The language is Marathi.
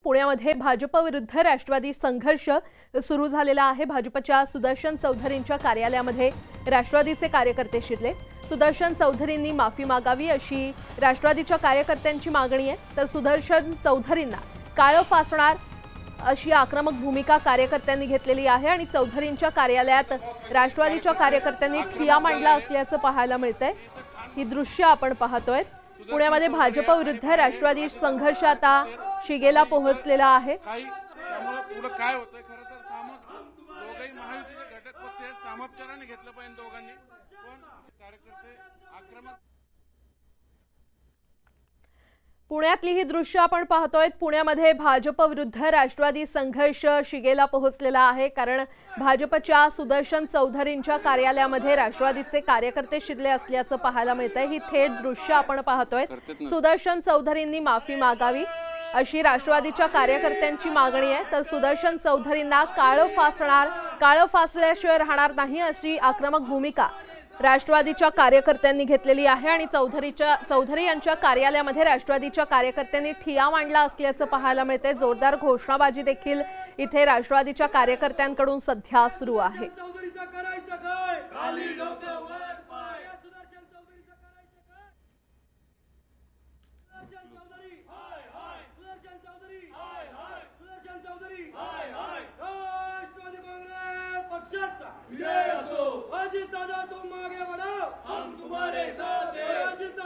पुण्यामध्ये भाजप विरुद्ध राष्ट्रवादी संघर्ष सुरू झालेला आहे। भाजपच्या सुदर्शन चौधरींच्या कार्यालयामध्ये राष्ट्रवादीचे कार्यकर्ते शिरले। सुदर्शन चौधरींनी माफी मागावी अशी राष्ट्रवादीच्या कार्यकर्त्यांची मागणी आहे, तर सुदर्शन चौधरींना काळं फासणार अशी आक्रमक भूमिका कार्यकर्त्यांनी घेतलेली आहे आणि चौधरींच्या कार्यालयात राष्ट्रवादीच्या कार्यकर्त्यांनी ठिय्या मांडला असल्याचं पाहायला मिळतंय। ही दृश्य आपण पाहतोय। पुण्यामध्ये भाजप विरुद्ध राष्ट्रवादी संघर्ष आता शिगेला पोहोचलेला आहे। पुढे काय होतंय खरं तर दोघेही महायुतीचे घटक पक्ष आहेत, सामोपचाराने घेतलं पाहिजे दोघांनी, पण कार्यकर्ते आक्रमक। पुण्यातली ही दृश्य आपण पाहतोय। पुण्यामध्ये भाजप विरुद्ध राष्ट्रवादी संघर्ष शिगेला पोहोचलेला आहे, कारण भाजपच्या सुदर्शन चौधरींच्या कार्यालयामध्ये राष्ट्रवादीचे कार्यकर्ते शिरले असल्याचं पाहायला मिळतंय। ही थेट दृश्य आपण पाहतोय। सुदर्शन चौधरींनी माफी मागावी अशी राष्ट्रवादीच्या कार्यकर्त्यांची मागणी आहे, तर सुदर्शन चौधरींना काळं फासल्याशिवाय राहणार नाही अशी आक्रमक भूमिका राष्ट्रवादीच्या कार्यकर्त्यांनी घेतलेली आहे आणि चौधरी यांच्या कार्यालयामध्ये राष्ट्रवादीच्या कार्यकर्त्यांनी ठिय्या मांडला असल्याचं पाहायला मिळते। जोरदार घोषणाबाजी देखील इथे राष्ट्रवादीच्या कार्यकर्त्यांकडून सध्या सुरू आहे। तुम आगे बढ़ो, हम तुम्हारे साथ हैं।